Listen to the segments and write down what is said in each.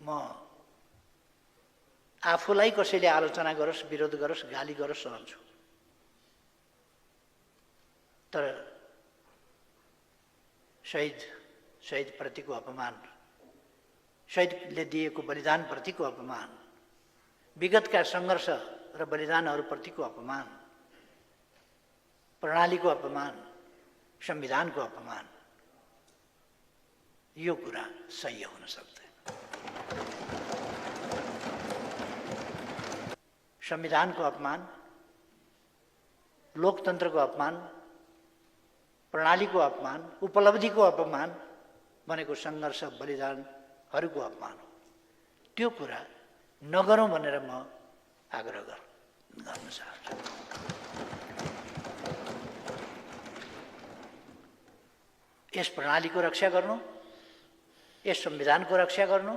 म आफूलाई कसैले आलोचना गरोस्, विरोध गरोस्, गाली गरोस् सहन्छु। तर शहीद प्रतिको अपमान, शहीदले दिएको बलिदान प्रतिको अपमान, विगतका सङ्घर्ष र बलिदानहरूप्रतिको अपमान, प्रणालीको अपमान, संविधानको अपमान, यो कुरा सही हुन सक्दैन। संविधानको अपमान, लोकतन्त्रको अपमान, प्रणालीको अपमान, उपलब्धिको अपमान भनेको सङ्घर्ष बलिदानहरूको अपमान हो। त्यो कुरा नगरौँ भनेर म आग्रह गर्न चाहन्छु। यस प्रणालीको रक्षा गर्नु, यस संविधानको रक्षा गर्नु,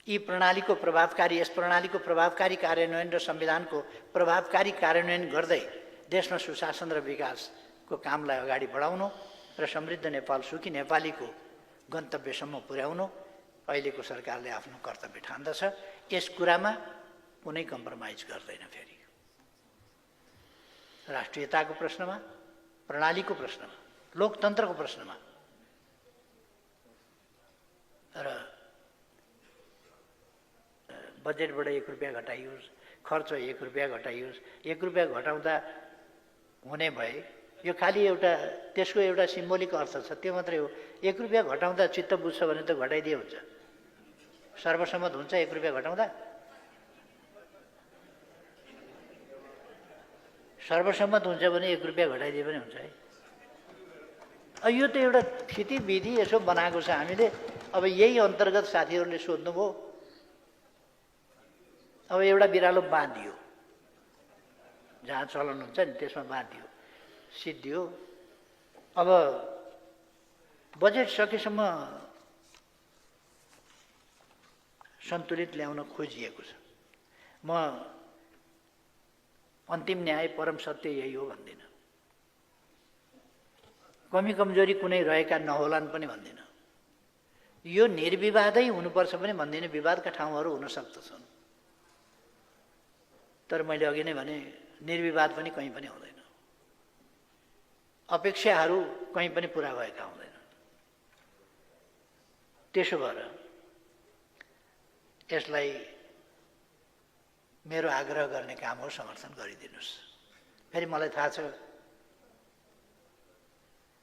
यस प्रणालीको प्रभावकारी कार्यान्वयन र संविधानको प्रभावकारी कार्यान्वयन गर्दै देशमा सुशासन र विकासको कामलाई अगाडि बढाउनु र समृद्ध नेपाल, सुखी नेपालीको गन्तव्यसम्म पुर्याउनु अहिलेको सरकारले आफ्नो कर्तव्य ठान्दछ। यस कुरामा कुनै कम्प्रोमाइज गर्दैन। फेरि राष्ट्रियताको प्रश्नमा, प्रणालीको प्रश्नमा, लोकतन्त्रको प्रश्नमा र बजेटबाट 1 रुपियाँ घटाइयोस्, खर्च 1 रुपियाँ घटाइयोस्, 1 रुपियाँ घटाउँदा हुने भए यो खालि एउटा त्यसको एउटा सिम्बोलिक अर्थ छ, त्यो मात्रै हो। 1 रुपियाँ घटाउँदा चित्त बुझ्छ भने त घटाइदिए हुन्छ। सर्वसम्मत हुन्छ 1 रुपियाँ घटाउँदा? सर्वसम्मत हुन्छ भने 1 रुपियाँ घटाइदिए पनि हुन्छ है। यो त एउटा थितिविधि यसो बनाएको छ हामीले। अब यही अन्तर्गत साथीहरूले सोध्नुभयो, अब एउटा बिरालो बाँधियो, जहाँ चलन हुन्छ नि त्यसमा बाँधियो, सिद्धियो। अब बजेट सकेसम्म सन्तुलित ल्याउन खोजिएको छ। म अन्तिम न्याय परम सत्य यही हो भन्दिनँ, कमी कमजोरी कुनै रहेका नहोलान् पनि भन्दिनँ, यो निर्विवादै हुनुपर्छ पनि भन्दिनँ। विवादका ठाउँहरू हुन सक्दछन्, तर मैले अघि नै भने निर्विवाद पनि कहीँ पनि हुँदैन, अपेक्षाहरू कहीँ पनि पुरा भएका हुँदैन। त्यसो भएर यसलाई मेरो आग्रह गर्ने काम हो, समर्थन गरिदिनुहोस्। फेरि मलाई थाहा छ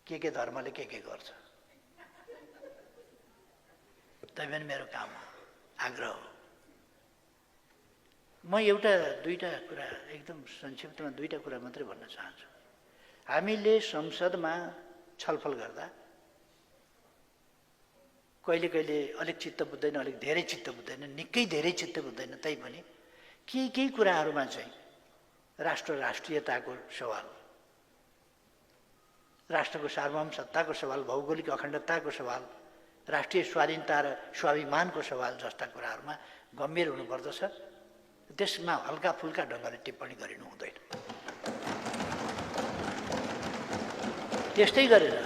के धर्मले के गर्छ, तैपनि मेरो काम हो, आग्रह हो। म एउटा दुईटा कुरा एकदम संक्षिप्तमा दुईटा कुरा मात्रै भन्न चाहन्छु। हामीले संसदमा छलफल गर्दा कहिले कहिले अलिक चित्त बुझ्दैन, अलिक धेरै चित्त बुझ्दैन, निकै धेरै चित्त बुझ्दैन, तैपनि केही कुराहरूमा चाहिँ राष्ट्रियताको सवाल, राष्ट्रको सार्वभौम सत्ताको सवाल, भौगोलिक अखण्डताको सवाल, राष्ट्रिय स्वाधीनता र स्वाभिमानको सवाल जस्ता कुराहरूमा गम्भीर हुनुपर्दछ। त्यसमा हल्का फुल्का ढङ्गले टिप्पणी गरिनु हुँदैन। त्यस्तै गरेर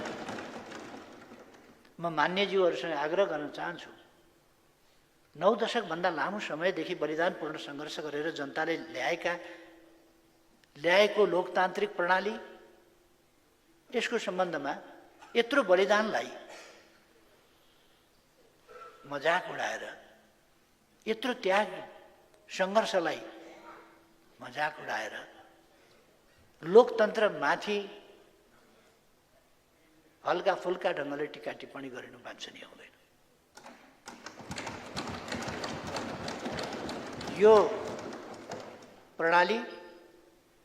म मान्यज्यूहरूसँग आग्रह गर्न चाहन्छु, 9 दशकभन्दा लामो समयदेखि बलिदानपूर्ण सङ्घर्ष गरेर जनताले ल्याएको लोकतान्त्रिक प्रणाली, यसको सम्बन्धमा यत्रो बलिदानलाई मजाक उडाएर, यत्रो त्याग सङ्घर्षलाई मजाक उडाएर लोकतन्त्रमाथि हल्का फुल्का ढङ्गले टिका टिप्पणी गरिनु वाञ्छनीय हुँदैन। यो प्रणाली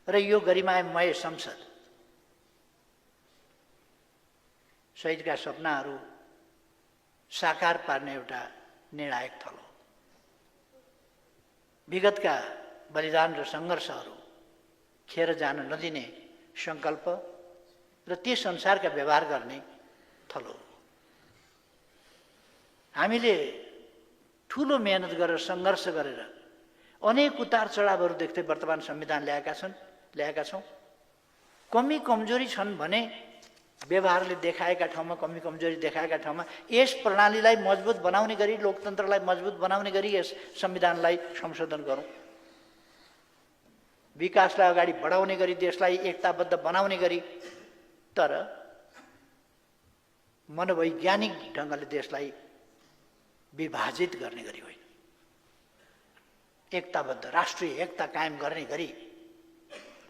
र यो गरिमामय संसद शहीदका सपनाहरू साकार पार्ने एउटा निर्णायक थलो। विगतका बलिदान र सङ्घर्षहरू खेर जान नदिने सङ्कल्प र त्यस अनुसारका व्यवहार गर्ने थलो। हामीले ठुलो मेहनत गरेर सङ्घर्ष गरेर अनेक उतार चढावहरू देख्दै वर्तमान संविधान ल्याएका छौँ। कमी कमजोरी छन् भने व्यवहारले देखाएका ठाउँमा कमी कमजोरी देखाएका ठाउँमा यस प्रणालीलाई मजबुत बनाउने गरी, लोकतन्त्रलाई मजबुत बनाउने गरी यस संविधानलाई संशोधन गरौँ। विकासलाई अगाडि बढाउने गरी, देशलाई एकताबद्ध बनाउने गरी, तर मनोवैज्ञानिक ढङ्गले देशलाई विभाजित गर्ने गरी होइन। एकताबद्ध राष्ट्रिय एकता कायम गर्ने गरी,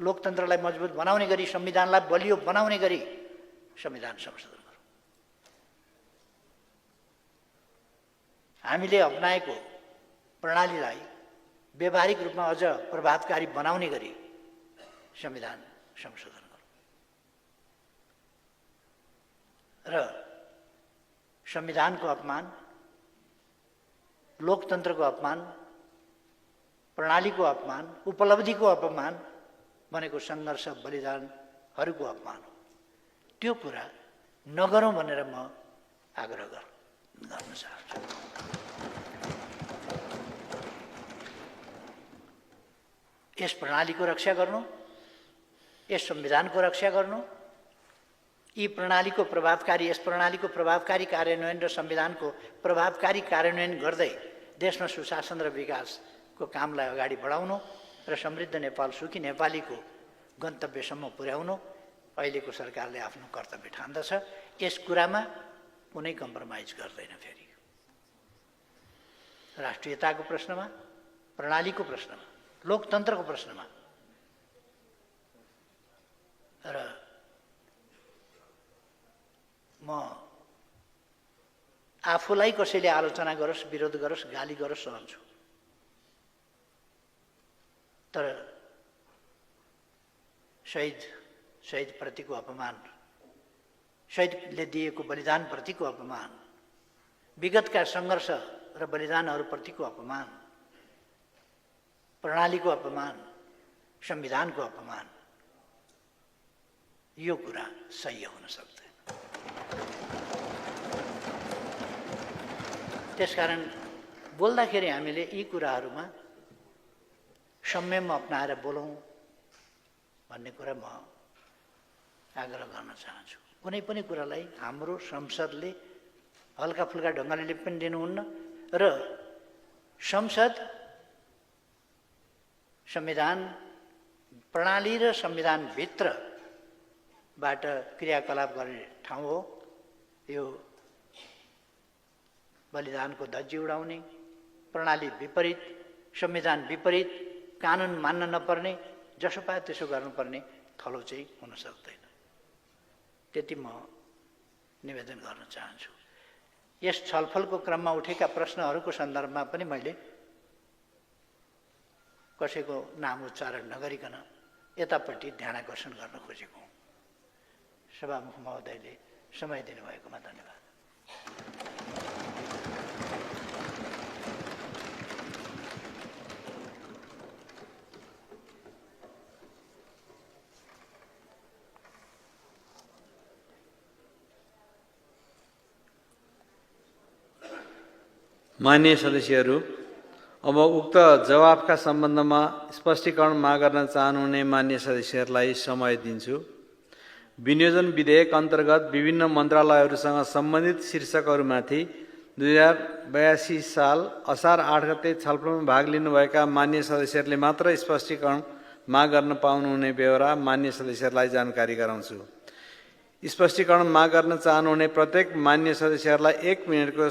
लोकतन्त्रलाई मजबुत बनाउने गरी, संविधानलाई बलियो बनाउने गरी संविधान संशोधन गरौँ। हामीले अपनाएको प्रणालीलाई व्यावहारिक रूपमा अझ प्रभावकारी बनाउने गरी संविधान संशोधन गरौँ र संविधानको अपमान, लोकतन्त्रको अपमान, प्रणालीको अपमान, उपलब्धिको अपमान भनेको सङ्घर्ष बलिदानहरूको अपमान हो। त्यो कुरा नगरौँ भनेर म आग्रह गर्न चाहन्छु। यस प्रणालीको रक्षा गर्नु, यस संविधानको रक्षा गर्नु, यस प्रणालीको प्रभावकारी कार्यान्वयन र संविधानको प्रभावकारी कार्यान्वयन गर्दै देशमा सुशासन र विकासको कामलाई अगाडि बढाउनु र समृद्ध नेपाल, सुखी नेपालीको गन्तव्यसम्म पुर्याउनु अहिलेको सरकारले आफ्नो कर्तव्य ठान्दछ। यस कुरामा कुनै कम्प्रोमाइज गर्दैन। फेरि राष्ट्रियताको प्रश्नमा, प्रणालीको प्रश्नमा, लोकतन्त्रको प्रश्नमा र म आफूलाई कसैले आलोचना गरोस्, विरोध गरोस्, गाली गरोस् सहन्छु, तर शहीद प्रतिको अपमान, शहीदले दिएको बलिदान प्रतिको अपमान, विगतका सङ्घर्ष र बलिदानहरूप्रतिको अपमान, प्रणालीको अपमान, संविधानको अपमान, यो कुरा सही हुन सक्दैन। त्यसकारण बोल्दाखेरि हामीले यी कुराहरूमा संयम अपनाएर बोलौँ भन्ने कुरा म आग्रह गर्न चाहन्छु। कुनै पनि कुरालाई हाम्रो संसदले हल्का फुल्का ढङ्गले पनि लिनुहुन्न र संसद संविधान प्रणाली र संविधानभित्रबाट क्रियाकलाप गर्ने ठाउँ हो। यो बलिदानको धज्जी उडाउने, प्रणाली विपरीत, संविधान विपरीत, कानुन मान्न नपर्ने, जसो पाए त्यसो गर्नुपर्ने थलो चाहिँ हुन सक्दैन। त्यति म निवेदन गर्न चाहन्छु। यस छलफलको क्रममा उठेका प्रश्नहरूको सन्दर्भमा पनि मैले कसैको नाम उच्चारण नगरिकन यतापट्टि ध्यानाकर्षण गर्न खोजेको हुँ। सभामुख महोदयले समय दिनुभएकोमा धन्यवाद। माननीय सदस्यहरू, अब उक्त जवाफका सम्बन्धमा स्पष्टीकरण माग गर्न चाहनुहुने माननीय सदस्यहरूलाई समय दिन्छु। विनियोजन विधेयक अन्तर्गत विभिन्न मन्त्रालयहरूसँग सम्बन्धित शीर्षकहरूमाथि 2082 साल असार 8 गते छलफलमा भाग लिनुभएका माननीय सदस्यहरूले मात्र स्पष्टीकरण माग गर्न पाउनुहुने बेहोरा माननीय सदस्यहरूलाई जानकारी गराउँछु। स्पष्टीकरण माग गर्न चाहनुहुने प्रत्येक माननीय सदस्यहरूलाई 1 मिनेटको